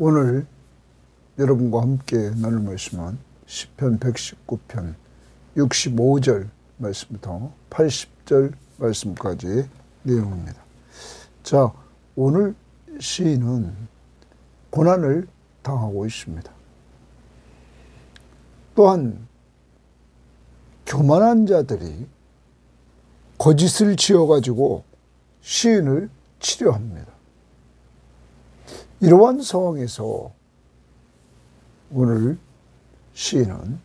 오늘 여러분과 함께 나눌 말씀은 시편 119편 65절 말씀부터 80절 말씀까지의 내용입니다. 자, 오늘 시인은 고난을 당하고 있습니다. 또한 교만한 자들이 거짓을 지어가지고 시인을 치려합니다. 이러한 상황에서 오늘 시인은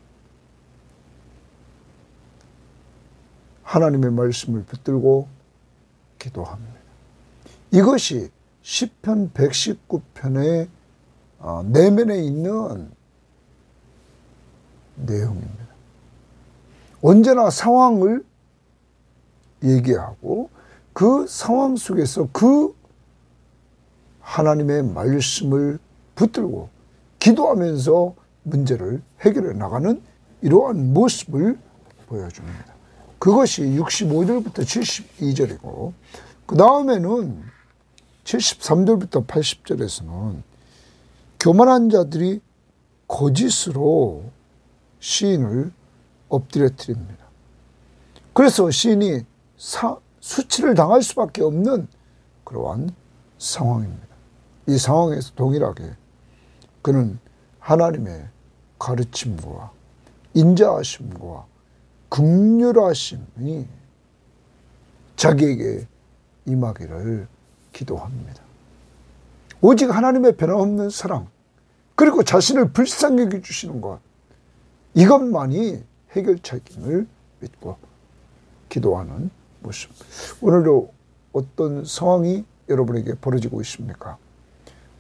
하나님의 말씀을 붙들고 기도합니다. 이것이 시편 119편의 내면에 있는 내용입니다. 언제나 상황을 얘기하고 그 상황 속에서 그 하나님의 말씀을 붙들고 기도하면서 문제를 해결해 나가는 이러한 모습을 보여줍니다. 그것이 65절부터 72절이고 그 다음에는 73절부터 80절에서는 교만한 자들이 거짓으로 시인을 엎드려뜨립니다. 그래서 시인이 수치를 당할 수밖에 없는 그러한 상황입니다. 이 상황에서 동일하게 그는 하나님의 가르침과 인자하심과 긍휼하심이 자기에게 임하기를 기도합니다. 오직 하나님의 변함없는 사랑 그리고 자신을 불쌍히 여겨주시는 것 이것만이 해결책임을 믿고 기도하는 모습. 오늘도 어떤 상황이 여러분에게 벌어지고 있습니까?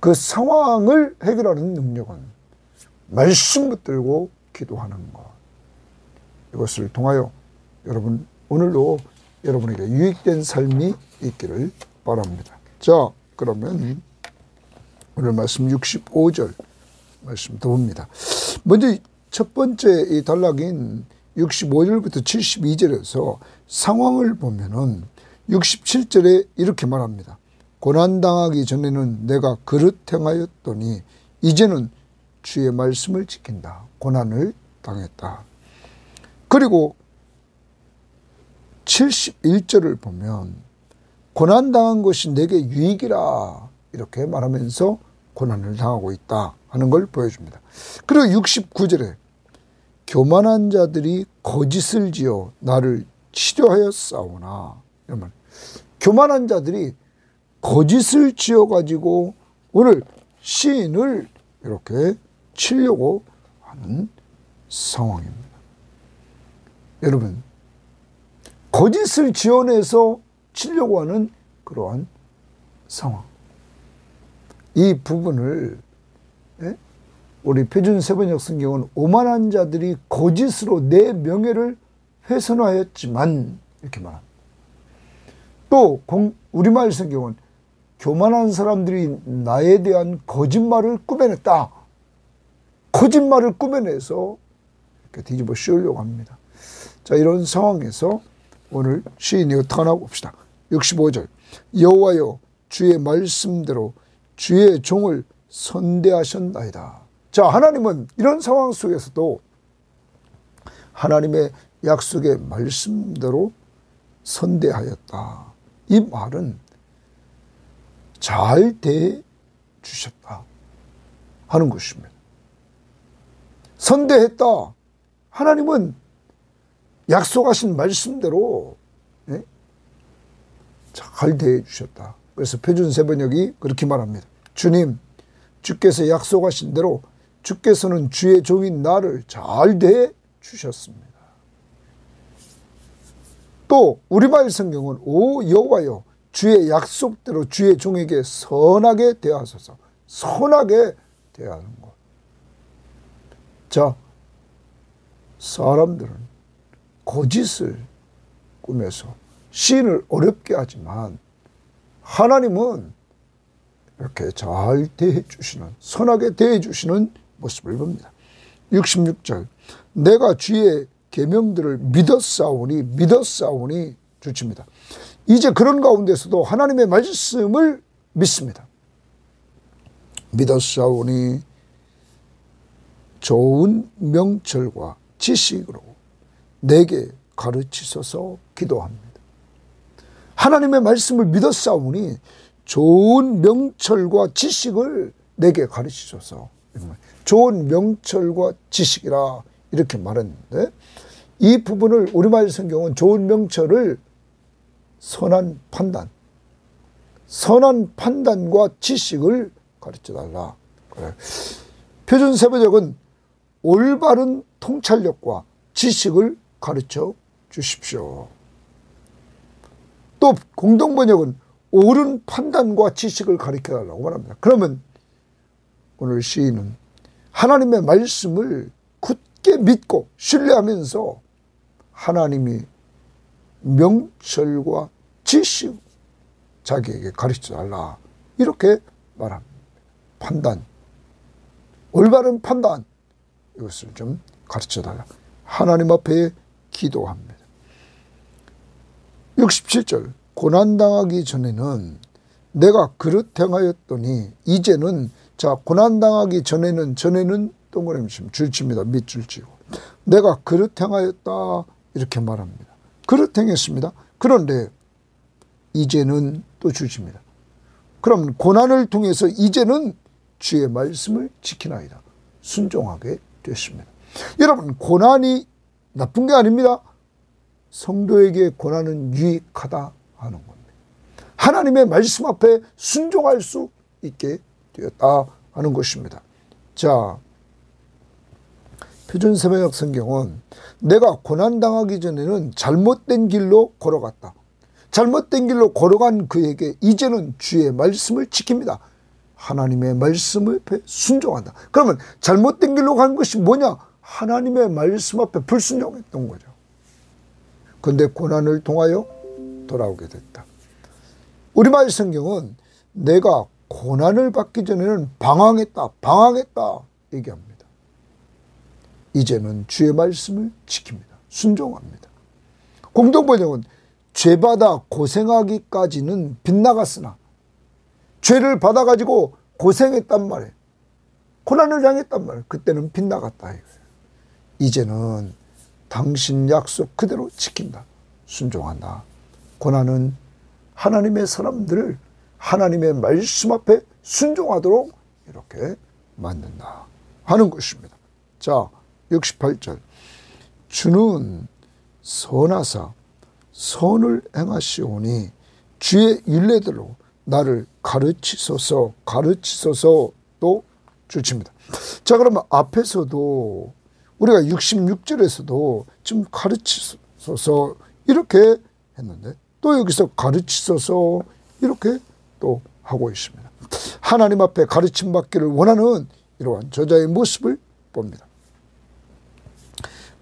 그 상황을 해결하는 능력은 말씀 붙들고 기도하는 것. 이것을 통하여 여러분 오늘도 여러분에게 유익된 삶이 있기를 바랍니다. 자, 그러면 오늘 말씀 65절 말씀 더 봅니다. 먼저 첫 번째 이 단락인 65절부터 72절에서 상황을 보면은 67절에 이렇게 말합니다. 고난당하기 전에는 내가 그릇 행하였더니 이제는 주의 말씀을 지킨다. 고난을 당했다. 그리고 71절을 보면 고난당한 것이 내게 유익이라 이렇게 말하면서 고난을 당하고 있다 하는 걸 보여줍니다. 그리고 69절에 교만한 자들이 거짓을 지어 나를 치려하여 싸우나 이러면 교만한 자들이 거짓을 지어가지고 오늘 시인을 이렇게 치려고 하는 상황입니다. 여러분, 거짓을 지어내서 치려고 하는 그러한 상황. 이 부분을 우리 표준 세번역 성경은 오만한 자들이 거짓으로 내 명예를 훼손하였지만 이렇게 말합니다. 또 우리말 성경은 교만한 사람들이 나에 대한 거짓말을 꾸며냈다. 거짓말을 꾸며내서 이렇게 뒤집어 씌우려고 합니다. 자, 이런 상황에서 오늘 시인이 어떻게 하나 봅시다. 65절 여호와여 주의 말씀대로 주의 종을 선대하셨나이다. 자, 하나님은 이런 상황 속에서도 하나님의 약속의 말씀대로 선대하였다. 이 말은 잘 대해 주셨다 하는 것입니다. 선대했다. 하나님은 약속하신 말씀대로 잘 대해 주셨다. 그래서 표준 세번역이 그렇게 말합니다. 주님, 주께서 약속하신 대로 주께서는 주의 종인 나를 잘 대해 주셨습니다. 또 우리말 성경은 오 여호와여 주의 약속대로 주의 종에게 선하게 대하소서. 선하게 대하는 것. 자, 사람들은 거짓을 꾸며서 시인을 어렵게 하지만 하나님은 이렇게 잘 대해주시는, 선하게 대해주시는 모습을 봅니다. 66절 내가 주의 계명들을 믿었사오니 주칩니다. 이제 그런 가운데서도 하나님의 말씀을 믿습니다. 믿었사오니 좋은 명철과 지식으로 내게 가르치소서 기도합니다. 하나님의 말씀을 믿었사오니 좋은 명철과 지식을 내게 가르치소서. 좋은 명철과 지식이라 이렇게 말했는데, 이 부분을 우리말 성경은 좋은 명철을 선한 판단과 지식을 가르쳐달라. 그래. 표준세번역은 올바른 통찰력과 지식을 가르쳐 주십시오. 또 공동번역은 옳은 판단과 지식을 가르쳐달라고 말합니다. 그러면 오늘 시인은 하나님의 말씀을 굳게 믿고 신뢰하면서 하나님이 명철과 지식 자기에게 가르쳐달라 이렇게 말합니다. 판단, 올바른 판단, 이것을 좀 가르쳐달라. 하나님 앞에 기도합니다. 67절, 고난당하기 전에는 내가 그릇 행하였더니 이제는, 자, 고난당하기 전에는 동그라미 치면 줄칩니다. 밑줄 치고. 내가 그릇 행하였다 이렇게 말합니다. 그릇 행했습니다. 그런데 이제는 또 줄칩니다. 그럼 고난을 통해서 이제는 주의 말씀을 지키나이다. 순종하게 됐습니다. 여러분, 고난이 나쁜 게 아닙니다. 성도에게 고난은 유익하다 하는 겁니다. 하나님의 말씀 앞에 순종할 수 있게 되었다 하는 것입니다. 자, 표준세번역 성경은 내가 고난당하기 전에는 잘못된 길로 걸어갔다. 잘못된 길로 걸어간 그에게 이제는 주의 말씀을 지킵니다. 하나님의 말씀 앞에 순종한다. 그러면 잘못된 길로 간 것이 뭐냐? 하나님의 말씀 앞에 불순종했던 거죠. 그런데 고난을 통하여 돌아오게 됐다. 우리말 성경은 내가 고난을 받기 전에는 방황했다 얘기합니다. 이제는 주의 말씀을 지킵니다. 순종합니다. 공동번역은 죄받아 고생하기까지는 빗나갔으나, 죄를 받아가지고 고생했단 말이에요. 고난을 당했단 말이에요. 그때는 빗나갔다 이거예요. 이제는 당신 약속 그대로 지킨다. 순종한다. 고난은 하나님의 사람들을 하나님의 말씀 앞에 순종하도록 이렇게 만든다 하는 것입니다. 자, 68절, 주는 선하사 선을 행하시오니 주의 율례대로 나를 가르치소서 또 주칩니다. 자, 그러면 앞에서도 우리가 66절에서도 좀 가르치소서 이렇게 했는데, 또 여기서 가르치소서 이렇게 또 하고 있습니다. 하나님 앞에 가르침 받기를 원하는 이러한 저자의 모습을 봅니다.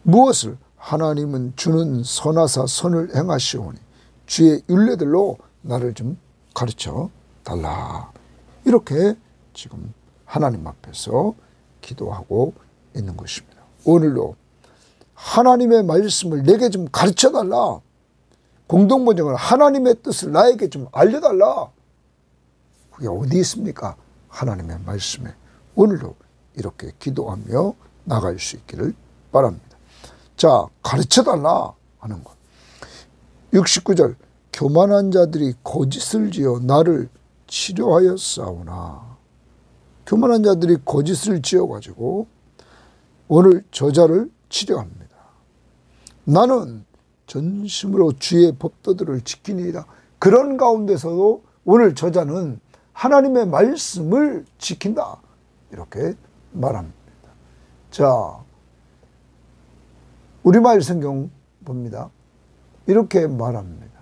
무엇을? 하나님은 주는 선하사 선을 행하시오니 주의 율례들로 나를 좀 가르쳐 달라. 이렇게 지금 하나님 앞에서 기도하고 있는 것입니다. 오늘도 하나님의 말씀을 내게 좀 가르쳐 달라. 공동번역은 하나님의 뜻을 나에게 좀 알려달라. 그게 어디 있습니까? 하나님의 말씀에. 오늘도 이렇게 기도하며 나갈 수 있기를 바랍니다. 자, 가르쳐달라 하는 것. 69절, 교만한 자들이 거짓을 지어 나를 치료하였사오나. 교만한 자들이 거짓을 지어가지고 오늘 저자를 치료합니다. 나는 전심으로 주의 법도들을 지키니이다. 그런 가운데서도 오늘 저자는 하나님의 말씀을 지킨다. 이렇게 말합니다. 자, 우리말 성경 봅니다. 이렇게 말합니다.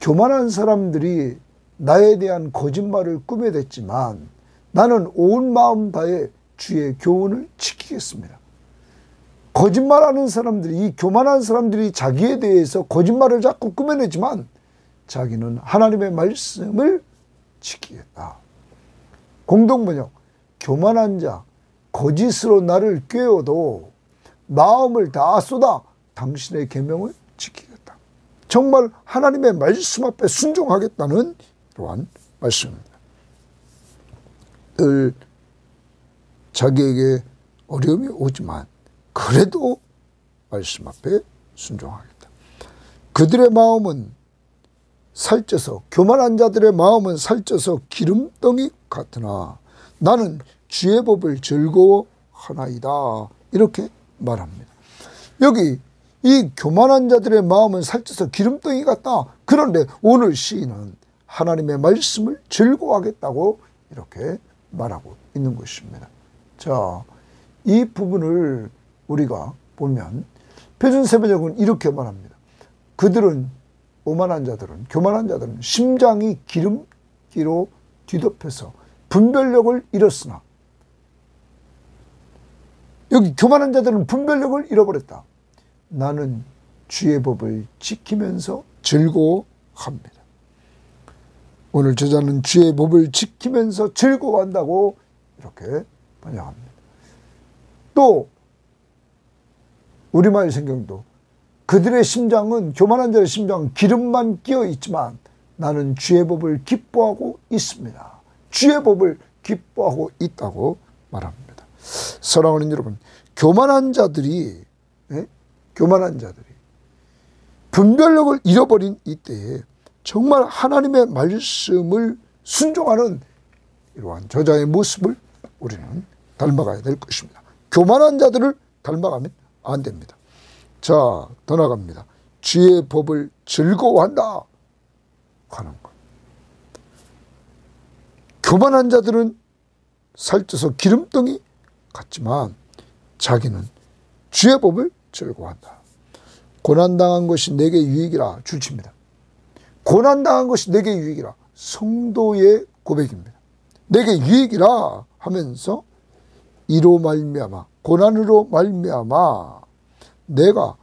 교만한 사람들이 나에 대한 거짓말을 꾸며댔지만 나는 온 마음 다해 주의 교훈을 지키겠습니다. 거짓말하는 사람들이, 이 교만한 사람들이 자기에 대해서 거짓말을 자꾸 꾸며내지만 자기는 하나님의 말씀을 지키겠다. 공동번역, 교만한 자, 거짓으로 나를 꾀어도 마음을 다 쏟아 당신의 계명을 지키겠다. 정말 하나님의 말씀 앞에 순종하겠다는 이러한 말씀입니다. 늘 자기에게 어려움이 오지만 그래도 말씀 앞에 순종하겠다. 그들의 마음은 살쪄서, 교만한 자들의 마음은 살쪄서 기름덩이 같으나 나는 주의 법을 즐거워하나이다. 이렇게 말합니다. 여기 이 교만한 자들의 마음은 살쪄서 기름덩이 같다. 그런데 오늘 시인은 하나님의 말씀을 즐거워하겠다고 이렇게 말하고 있는 것입니다. 자, 이 부분을 우리가 보면 표준세번역은 이렇게 말합니다. 그들은, 오만한 자들은, 교만한 자들은 심장이 기름기로 뒤덮여서 분별력을 잃었으나, 여기 교만한 자들은 분별력을 잃어버렸다. 나는 주의 법을 지키면서 즐거워합니다. 오늘 저자는 주의 법을 지키면서 즐거워한다고 이렇게 번역합니다. 또 우리말 성경도 그들의 심장은, 교만한 자의 심장은 기름만 끼어 있지만 나는 주의 법을 기뻐하고 있습니다. 주의 법을 기뻐하고 있다고 말합니다. 사랑하는 여러분, 교만한 자들이 분별력을 잃어버린 이때에 정말 하나님의 말씀을 순종하는 이러한 저자의 모습을 우리는 닮아가야 될 것입니다. 교만한 자들을 닮아가면 안 됩니다. 자, 더 나갑니다. 주의 법을 즐거워한다 하는 것. 교만한 자들은 살쪄서 기름덩이 같지만 자기는 주의 법을 즐거워한다. 고난당한 것이 내게 유익이라 줄칩니다. 고난당한 것이 내게 유익이라, 성도의 고백입니다. 내게 유익이라 하면서 이로 말미암아, 고난으로 말미암아 내가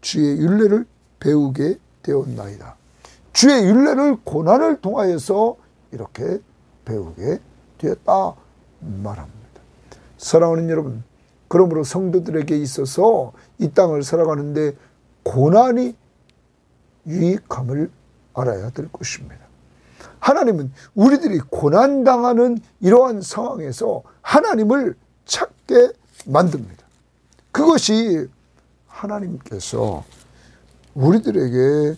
주의 율례를 배우게 되었나이다. 주의 율례를 고난을 통하여서 이렇게 배우게 되었다 말합니다. 사랑하는 여러분, 그러므로 성도들에게 있어서 이 땅을 살아가는데 고난이 유익함을 알아야 될 것입니다. 하나님은 우리들이 고난당하는 이러한 상황에서 하나님을 찾게 만듭니다. 그것이 하나님께서 우리들에게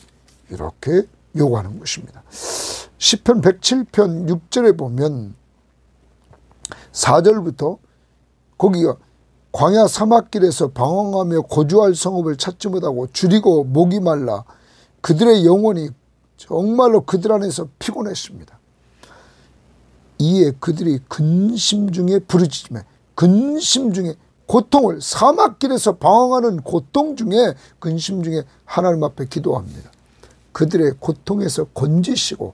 이렇게 요구하는 것입니다. 시편 107편 6절에 보면 4절부터 거기가 광야 사막길에서 방황하며 거주할 성읍을 찾지 못하고 줄이고 목이 말라 그들의 영혼이 정말로 그들 안에서 피곤했습니다. 이에 그들이 근심 중에 부르짖으며, 근심 중에 고통을, 사막길에서 방황하는 고통 중에 근심 중에 하나님 앞에 기도합니다. 그들의 고통에서 건지시고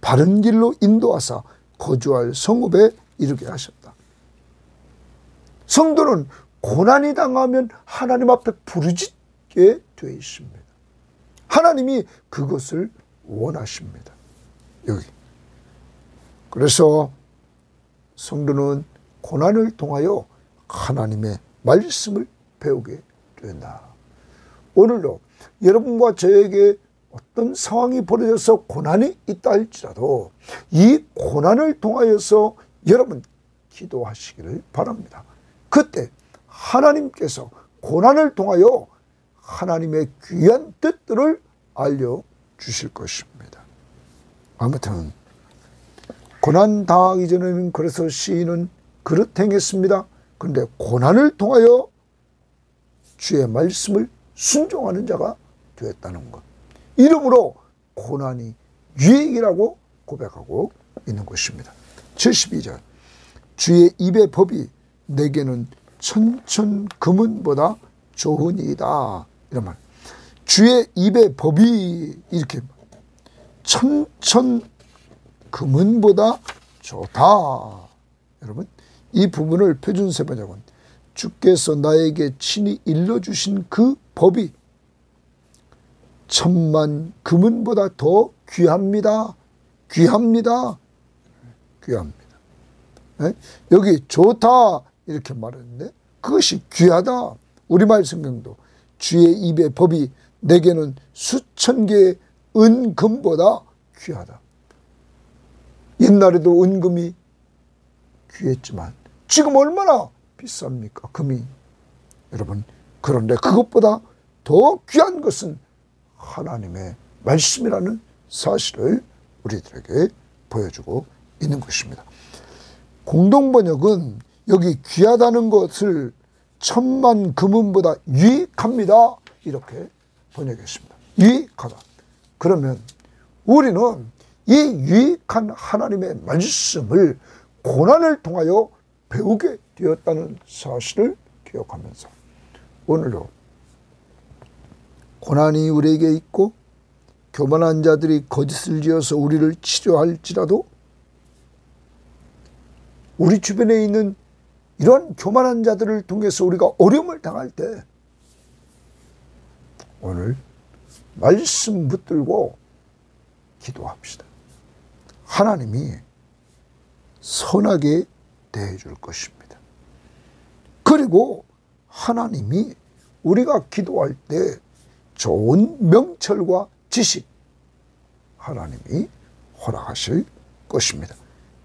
바른 길로 인도하사 거주할 성읍에 이르게 하셨다. 성도는 고난이 당하면 하나님 앞에 부르짖게 되어 있습니다. 하나님이 그것을 원하십니다. 여기. 그래서 성도는 고난을 통하여 하나님의 말씀을 배우게 된다. 오늘도 여러분과 저에게 어떤 상황이 벌어져서 고난이 있다 할지라도 이 고난을 통하여서 여러분 기도하시기를 바랍니다. 그때 하나님께서 고난을 통하여 하나님의 귀한 뜻들을 알려주실 것입니다. 아무튼 고난 당하기 전에는 그래서 시인은 그렇게 행했습니다. 그런데 고난을 통하여 주의 말씀을 순종하는 자가 되었다는 것. 이러므로 고난이 유익이라고 고백하고 있는 것입니다. 72절 주의 입의 법이 내게는 천천 금은보다 좋으니이다. 이런 말. 주의 입의 법이 이렇게 천천 금은보다 좋다. 여러분, 이 부분을 표준세번역은 주께서 나에게 친히 일러주신 그 법이 천만 금은보다 더 귀합니다. 귀합니다. 귀합니다. 네? 여기 좋다 이렇게 말했는데 그것이 귀하다. 우리말 성경도 주의 입의 법이 내게는 수천 개의 은금보다 귀하다. 옛날에도 은금이 귀했지만 지금 얼마나 비쌉니까? 금이. 여러분, 그런데 그것보다 더 귀한 것은 하나님의 말씀이라는 사실을 우리들에게 보여주고 있는 것입니다. 공동번역은 여기 귀하다는 것을 천만 금은보다 유익합니다, 이렇게 번역했습니다. 유익하다. 그러면 우리는 이 유익한 하나님의 말씀을 고난을 통하여 배우게 되었다는 사실을 기억하면서 오늘도 고난이 우리에게 있고 교만한 자들이 거짓을 지어서 우리를 치료할지라도 우리 주변에 있는 이런 교만한 자들을 통해서 우리가 어려움을 당할 때 오늘 말씀 붙들고 기도합시다. 하나님이 선하게 대해줄 것입니다. 그리고 하나님이 우리가 기도할 때 좋은 명철과 지식 하나님이 허락하실 것입니다.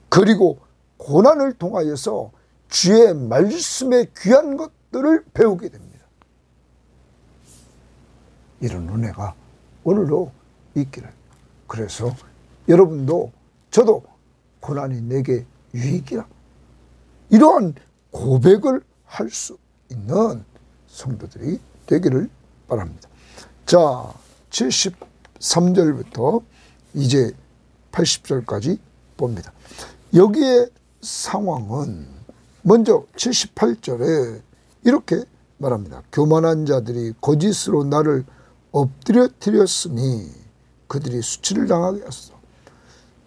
그리고 고난을 통하여서 주의 말씀의 귀한 것들을 배우게 됩니다. 이런 은혜가 오늘도 있기를. 그래서 여러분도 저도 고난이 내게 유익이라 이러한 고백을 할 수 있는 성도들이 되기를 바랍니다. 자, 73절부터 이제 80절까지 봅니다. 여기에 상황은 먼저 78절에 이렇게 말합니다. 교만한 자들이 거짓으로 나를 엎드려뜨렸으니 그들이 수치를 당하게 하소서.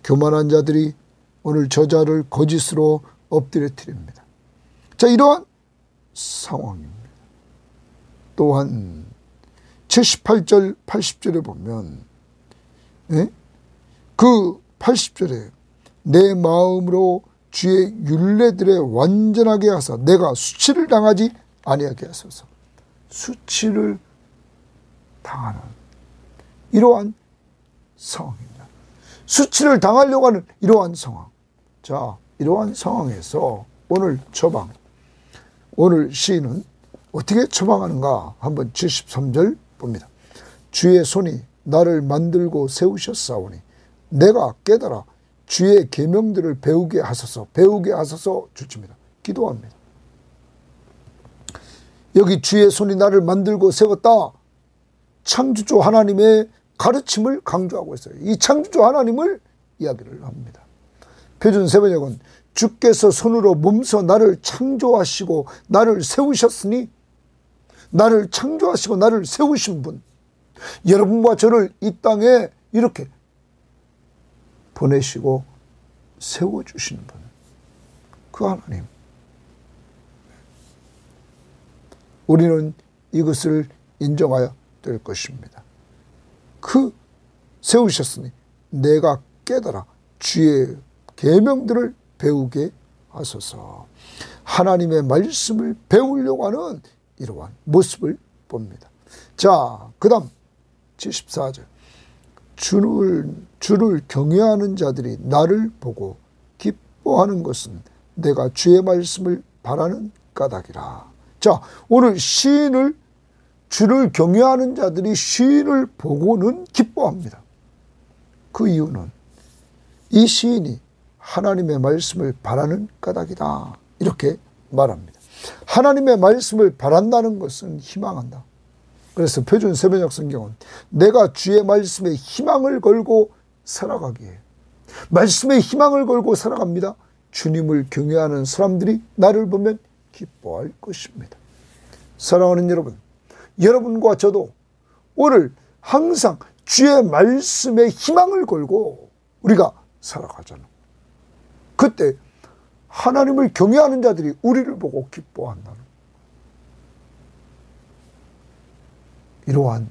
교만한 자들이 오늘 저자를 거짓으로 엎드려뜨립니다. 자, 이러한 상황입니다. 또한 78절 80절에 보면 그 80절에 내 마음으로 주의 율례들에 완전하게 하사 내가 수치를 당하지 아니하게 하소서. 수치를 당하는 이러한 상황입니다. 수치를 당하려고 하는 이러한 상황. 자, 이러한 상황에서 오늘 처방, 오늘 시인은 어떻게 처방하는가 한번 73절 봅니다. 주의 손이 나를 만들고 세우셨사오니 내가 깨달아 주의 계명들을 배우게 하소서. 배우게 하소서 주칩니다. 기도합니다. 여기 주의 손이 나를 만들고 세웠다. 창조주 하나님의 가르침을 강조하고 있어요. 이 창조주 하나님을 이야기를 합니다. 표준 세번역은 주께서 손으로 몸소 나를 창조하시고 나를 세우셨으니, 나를 창조하시고 나를 세우신 분, 여러분과 저를 이 땅에 이렇게 보내시고 세워주시는 분, 그 하나님. 우리는 이것을 인정해야 될 것입니다. 그 세우셨으니 내가 깨달아 주의 계명들을 배우게 하소서. 하나님의 말씀을 배우려고 하는 이러한 모습을 봅니다. 자, 그 다음 74절. 주를 경외하는 자들이 나를 보고 기뻐하는 것은 내가 주의 말씀을 바라는 까닭이라. 자, 오늘 시인을, 주를 경외하는 자들이 시인을 보고는 기뻐합니다. 그 이유는 이 시인이 하나님의 말씀을 바라는 까닭이다, 이렇게 말합니다. 하나님의 말씀을 바란다는 것은 희망한다. 그래서 표준 세번역 성경은 내가 주의 말씀에 희망을 걸고 살아가기에, 말씀에 희망을 걸고 살아갑니다. 주님을 경외하는 사람들이 나를 보면 기뻐할 것입니다. 사랑하는 여러분, 여러분과 저도 오늘 항상 주의 말씀에 희망을 걸고 우리가 살아가잖아요. 그때 하나님을 경외하는 자들이 우리를 보고 기뻐한다는, 이러한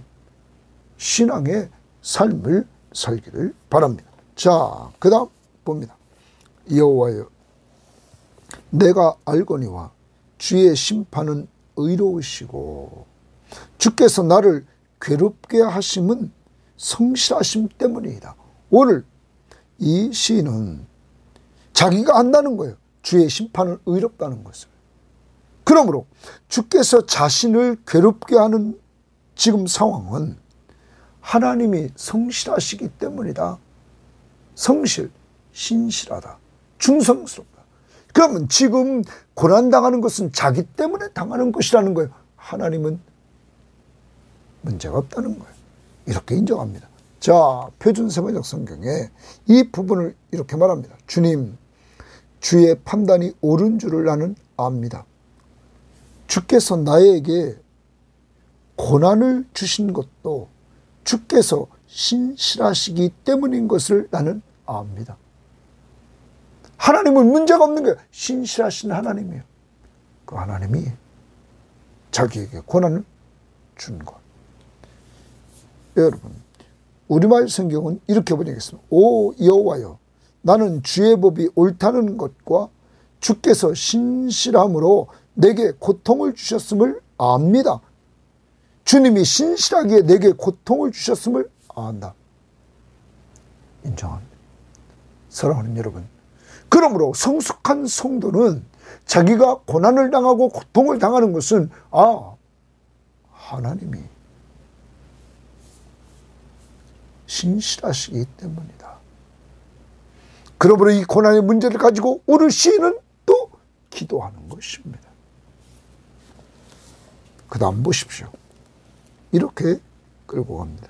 신앙의 삶을 살기를 바랍니다. 자, 그 다음 봅니다. 여호와여, 내가 알거니와 주의 심판은 의로우시고 주께서 나를 괴롭게 하심은 성실하심 때문이다. 오늘 이 시인은 자기가 안다는 거예요. 주의 심판은 의롭다는 것을. 그러므로 주께서 자신을 괴롭게 하는 지금 상황은 하나님이 성실하시기 때문이다. 성실, 신실하다, 충성스럽다. 그러면 지금 고난당하는 것은 자기 때문에 당하는 것이라는 거예요. 하나님은 문제가 없다는 거예요. 이렇게 인정합니다. 자, 표준세번역 성경에 이 부분을 이렇게 말합니다. 주님, 주의 판단이 옳은 줄을 나는 압니다. 주께서 나에게 고난을 주신 것도 주께서 신실하시기 때문인 것을 나는 압니다. 하나님은 문제가 없는 거예요. 신실하신 하나님이에요. 그 하나님이 자기에게 고난을 준 것. 여러분, 우리말 성경은 이렇게 번역했습니다. 오 여호와여, 나는 주의 법이 옳다는 것과 주께서 신실함으로 내게 고통을 주셨음을 압니다. 주님이 신실하게 내게 고통을 주셨음을 안다. 인정합니다. 사랑하는 여러분, 그러므로 성숙한 성도는 자기가 고난을 당하고 고통을 당하는 것은 하나님이 신실하시기 때문이다. 그러므로 이 고난의 문제를 가지고 오늘 시인은 또 기도하는 것입니다. 그 다음 보십시오. 이렇게 끌고 갑니다.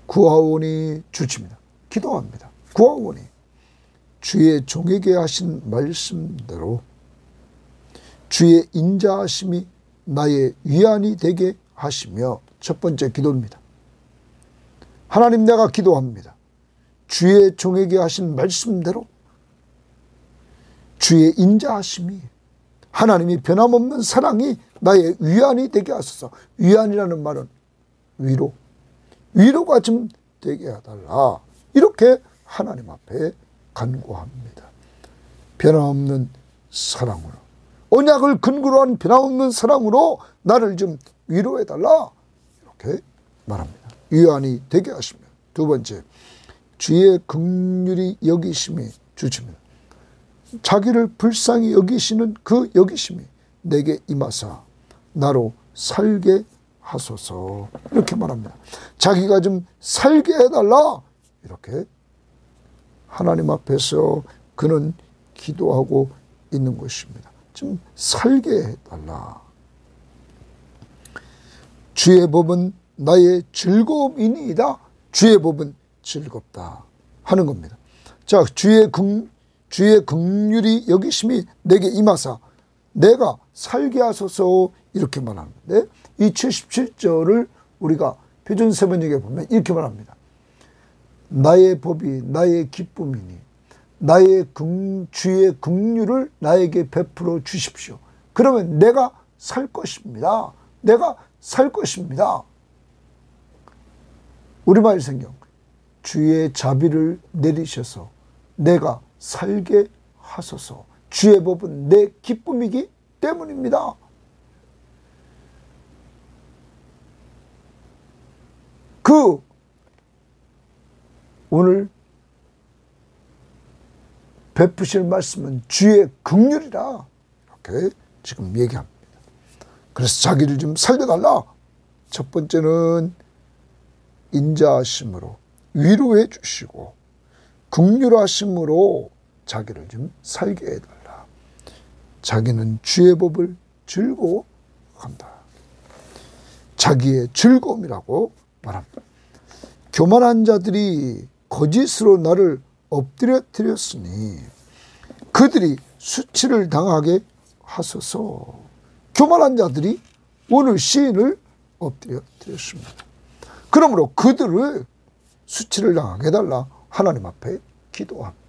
구하오니 주십니다. 기도합니다. 구하오니 주의 종에게 하신 말씀대로 주의 인자하심이 나의 위안이 되게 하시며, 첫 번째 기도입니다. 하나님, 내가 기도합니다. 주의 종에게 하신 말씀대로 주의 인자하심이, 하나님이 변함없는 사랑이 나의 위안이 되게 하소서. 위안이라는 말은 위로, 위로가 좀 되게 해달라. 이렇게 하나님 앞에 간구합니다. 변함없는 사랑으로, 언약을 근거로 한 변함없는 사랑으로 나를 좀 위로해달라. 이렇게 말합니다. 위안이 되게 하시며, 두 번째, 주의 긍휼히 여기심이 주십니다. 자기를 불쌍히 여기시는 그 여기심이 내게 임하사 나로 살게 하소서. 이렇게 말합니다. 자기가 좀 살게 해달라. 이렇게 하나님 앞에서 그는 기도하고 있는 것입니다. 좀 살게 해달라. 주의 법은 나의 즐거움이니이다. 주의 법은 즐겁다 하는 겁니다. 자, 주의 긍휼히 여기심이 내게 임하사 내가 살게 하소서. 이렇게 말하는데, 이 77절을 우리가 표준세번역에 보면 이렇게 말합니다. 나의 법이 나의 기쁨이니 주의 긍휼을 나에게 베풀어 주십시오. 그러면 내가 살 것입니다. 내가 살 것입니다. 우리말 성경, 주의 자비를 내리셔서 내가 살게 하소서. 주의 법은 내 기쁨이기 때문입니다. 오늘 베푸실 말씀은 주의 긍휼이라. 이렇게 지금 얘기합니다. 그래서 자기를 좀 살려달라. 첫 번째는 인자하심으로 위로해 주시고, 긍휼하심으로 자기를 좀 살게 해달라. 자기는 주의 법을 즐거워한다. 자기의 즐거움이라고 말합니다. 교만한 자들이 거짓으로 나를 엎드려뜨렸으니 그들이 수치를 당하게 하소서. 교만한 자들이 오늘 시인을 엎드려뜨렸습니다. 그러므로 그들을 수치를 당하게 해달라. 하나님 앞에 기도합니다.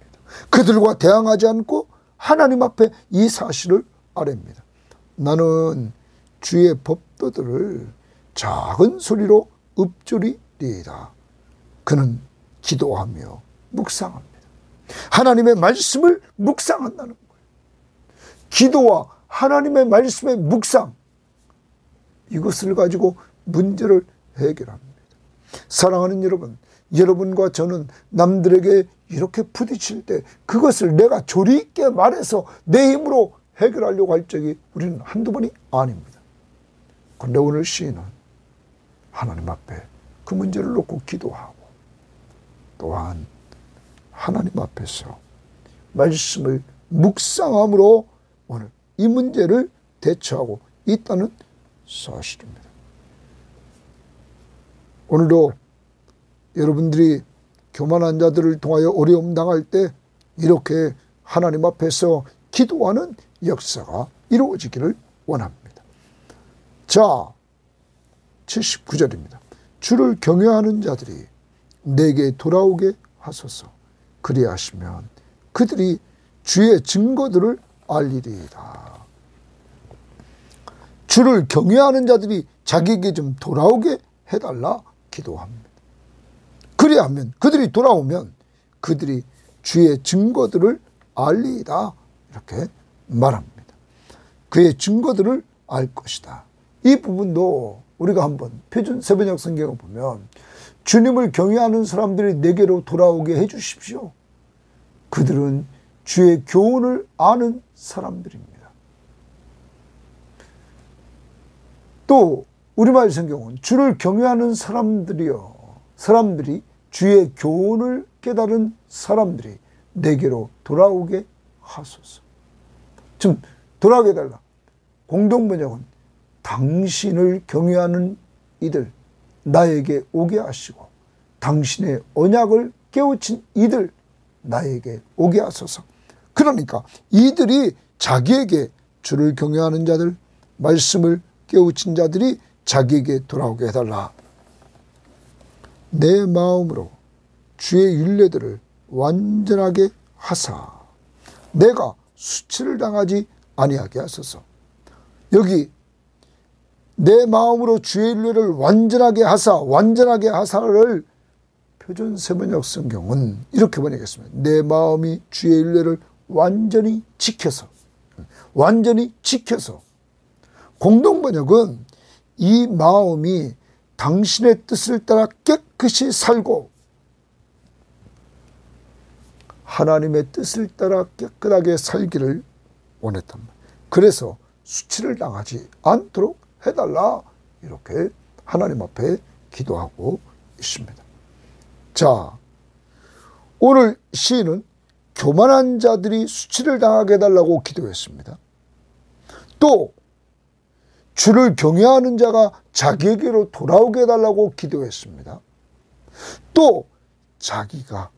그들과 대항하지 않고 하나님 앞에 이 사실을 아뢰입니다. 나는 주의 법도들을 작은 소리로 읊조리리이다. 그는 기도하며 묵상합니다. 하나님의 말씀을 묵상한다는 거예요. 기도와 하나님의 말씀의 묵상, 이것을 가지고 문제를 해결합니다. 사랑하는 여러분, 여러분과 저는 남들에게 이렇게 부딪힐 때 그것을 내가 조리 있게 말해서 내 힘으로 해결하려고 할 적이 우리는 한두 번이 아닙니다. 그런데 오늘 시인은 하나님 앞에 그 문제를 놓고 기도하고 또한 하나님 앞에서 말씀을 묵상함으로 오늘 이 문제를 대처하고 있다는 사실입니다. 오늘도 여러분들이 교만한 자들을 통하여 어려움 당할 때 이렇게 하나님 앞에서 기도하는 역사가 이루어지기를 원합니다. 자, 79절입니다. 주를 경외하는 자들이 내게 돌아오게 하소서. 그리하시면 그들이 주의 증거들을 알리리이다. 주를 경외하는 자들이 자기에게 좀 돌아오게 해달라 기도합니다. 그리하면 그들이 돌아오면 그들이 주의 증거들을 알리이다 이렇게 말합니다. 그의 증거들을 알 것이다. 이 부분도 우리가 한번 표준 세번역 성경을 보면 주님을 경외하는 사람들이 내게로 돌아오게 해주십시오. 그들은 주의 교훈을 아는 사람들입니다. 또 우리말 성경은 주를 경외하는 사람들이 주의 교훈을 깨달은 사람들이 내게로 돌아오게 하소서. 좀 돌아오게 해달라. 공동번역은 당신을 경외하는 이들 나에게 오게 하시고 당신의 언약을 깨우친 이들 나에게 오게 하소서. 그러니까 이들이 자기에게 주를 경외하는 자들 말씀을 깨우친 자들이 자기에게 돌아오게 해달라. 내 마음으로 주의 율례들을 완전하게 하사 내가 수치를 당하지 아니하게 하소서. 여기 내 마음으로 주의 율례를 완전하게 하사를 표준 세번역 성경은 이렇게 번역했습니다. 내 마음이 주의 율례를 완전히 지켜서 공동번역은 이 마음이 당신의 뜻을 따라 깨끗이 살고 하나님의 뜻을 따라 깨끗하게 살기를 원했단 말이에요. 그래서 수치를 당하지 않도록 해달라 이렇게 하나님 앞에 기도하고 있습니다. 자, 오늘 시인은 교만한 자들이 수치를 당하게 해달라고 기도했습니다. 또 주를 경외하는 자가 자기에게로 돌아오게 해달라고 기도했습니다. 또 자기가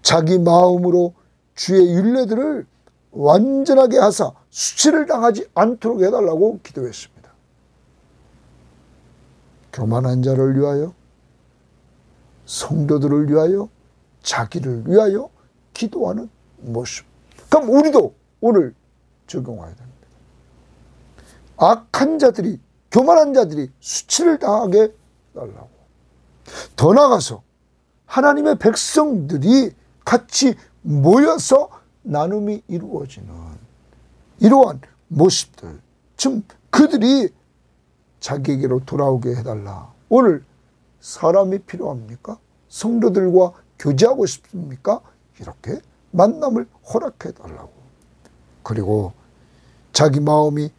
자기 마음으로 주의 율례들을 완전하게 하사 수치를 당하지 않도록 해달라고 기도했습니다. 교만한 자를 위하여, 성도들을 위하여, 자기를 위하여 기도하는 모습. 그럼 우리도 오늘 적용해야 됩니다. 악한 자들이, 교만한 자들이 수치를 당하게 해달라고. 더 나아가서 하나님의 백성들이 같이 모여서 나눔이 이루어지는 이러한 모습들, 즉 그들이 자기에게로 돌아오게 해달라. 오늘 사람이 필요합니까? 성도들과 교제하고 싶습니까? 이렇게 만남을 허락해달라고. 그리고 자기 마음이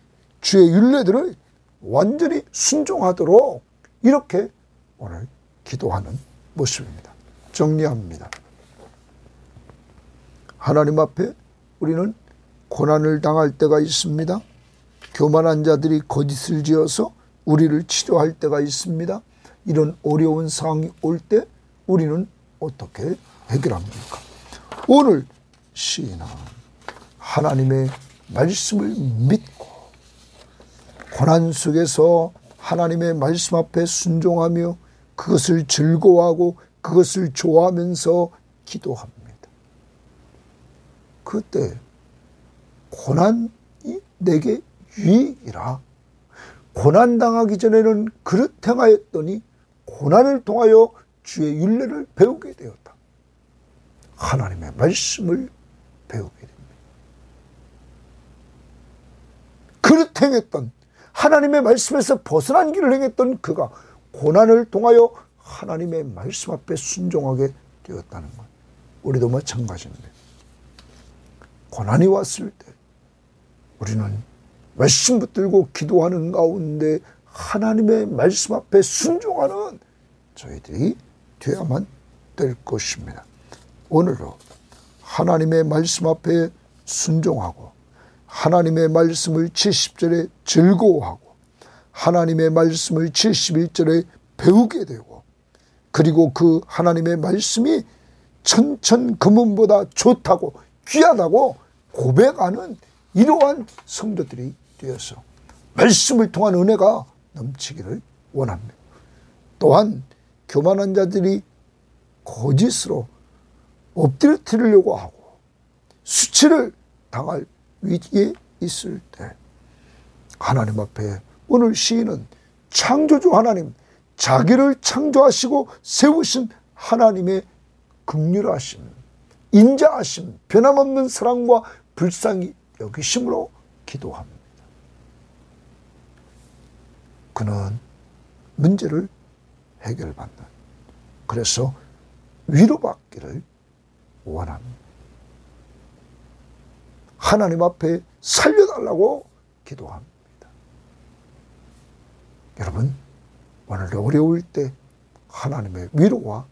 주의 율례들을 완전히 순종하도록 이렇게 오늘 기도하는 모습입니다. 정리합니다. 하나님 앞에 우리는 고난을 당할 때가 있습니다. 교만한 자들이 거짓을 지어서 우리를 치료할 때가 있습니다. 이런 어려운 상황이 올 때 우리는 어떻게 해결합니까? 오늘 시인은 하나님의 말씀을 믿고 고난 속에서 하나님의 말씀 앞에 순종하며 그것을 즐거워하고 그것을 좋아하면서 기도합니다. 그때 고난이 내게 유익이라. 고난당하기 전에는 그릇 행하였더니 고난을 통하여 주의 율례를 배우게 되었다. 하나님의 말씀을 배우게 됩니다. 그릇 행했던 하나님의 말씀에서 벗어난 길을 행했던 그가 고난을 통하여 하나님의 말씀 앞에 순종하게 되었다는 것. 우리도 마찬가지인데 고난이 왔을 때 우리는 말씀 붙들고 기도하는 가운데 하나님의 말씀 앞에 순종하는 저희들이 되어야만 될 것입니다. 오늘도 하나님의 말씀 앞에 순종하고 하나님의 말씀을 70절에 즐거워하고 하나님의 말씀을 71절에 배우게 되고 그리고 그 하나님의 말씀이 천천금은보다 좋다고 귀하다고 고백하는 이러한 성도들이 되어서 말씀을 통한 은혜가 넘치기를 원합니다. 또한 교만한 자들이 거짓으로 엎드려뜨리려고 하고 수치를 당할 위기에 있을 때 하나님 앞에 오늘 시인은 창조주 하나님, 자기를 창조하시고 세우신 하나님의 긍휼하심, 인자하심, 변함없는 사랑과 불쌍히 여기심으로 기도합니다. 그는 문제를 해결받는, 그래서 위로받기를 원합니다. 하나님 앞에 살려달라고 기도합니다. 여러분, 오늘도 어려울 때 하나님의 위로와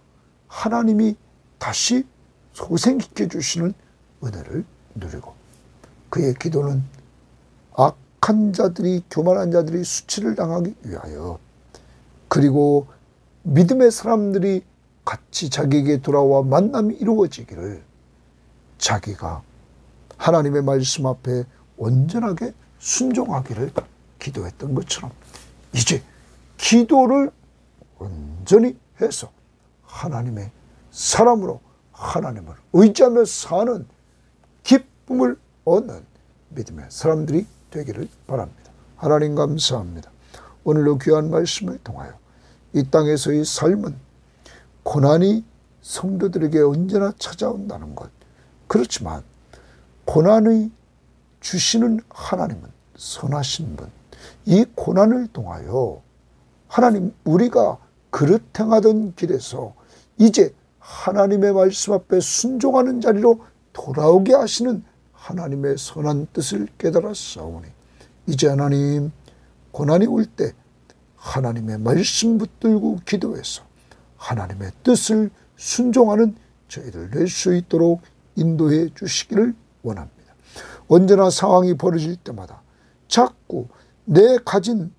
하나님이 다시 소생시켜 주시는 은혜를 누리고 그의 기도는 악한 자들이, 교만한 자들이 수치를 당하기 위하여 그리고 믿음의 사람들이 같이 자기에게 돌아와 만남이 이루어지기를 자기가 하나님의 말씀 앞에 온전하게 순종하기를 기도했던 것처럼 이제 기도를 온전히 해서 하나님의 사람으로 하나님을 의지하며 사는 기쁨을 얻는 믿음의 사람들이 되기를 바랍니다. 하나님 감사합니다. 오늘도 귀한 말씀을 통하여 이 땅에서의 삶은 고난이 성도들에게 언제나 찾아온다는 것. 그렇지만 고난의 주시는 하나님은 선하신 분. 이 고난을 통하여 하나님, 우리가 그릇 행하던 길에서 이제 하나님의 말씀 앞에 순종하는 자리로 돌아오게 하시는 하나님의 선한 뜻을 깨달았사오니 이제 하나님, 고난이 올 때 하나님의 말씀 붙들고 기도해서 하나님의 뜻을 순종하는 저희들 될 수 있도록 인도해 주시기를 원합니다. 언제나 상황이 벌어질 때마다 자꾸 내 가진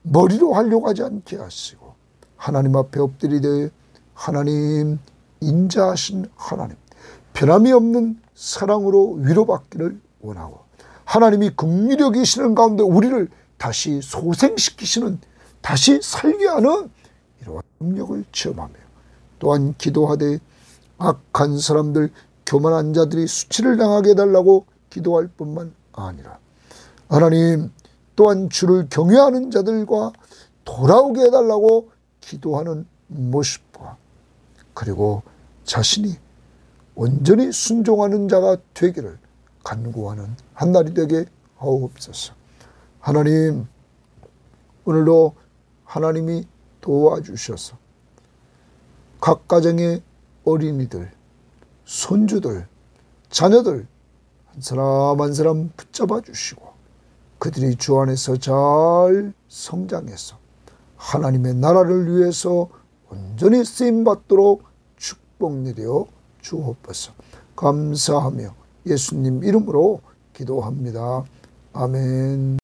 머리로 하려고 하지 않게 하시고 하나님 앞에 엎드리되 하나님, 인자하신 하나님, 변함이 없는 사랑으로 위로받기를 원하고 하나님이 긍휼히 여기시는 가운데 우리를 다시 소생시키시는, 다시 살게 하는 이러한 능력을 체험하며 또한 기도하되 악한 사람들, 교만한 자들이 수치를 당하게 해달라고 기도할 뿐만 아니라 하나님 또한 주를 경외하는 자들과 돌아오게 해달라고 기도하는 모습과 그리고 자신이 온전히 순종하는 자가 되기를 간구하는 한날이 되게 하옵소서. 하나님, 오늘도 하나님이 도와주셔서 각 가정의 어린이들, 손주들, 자녀들 한 사람 한 사람 붙잡아 주시고 그들이 주 안에서 잘 성장해서 하나님의 나라를 위해서 온전히 쓰임받도록 축복 내려 주옵소서. 감사하며 예수님 이름으로 기도합니다. 아멘.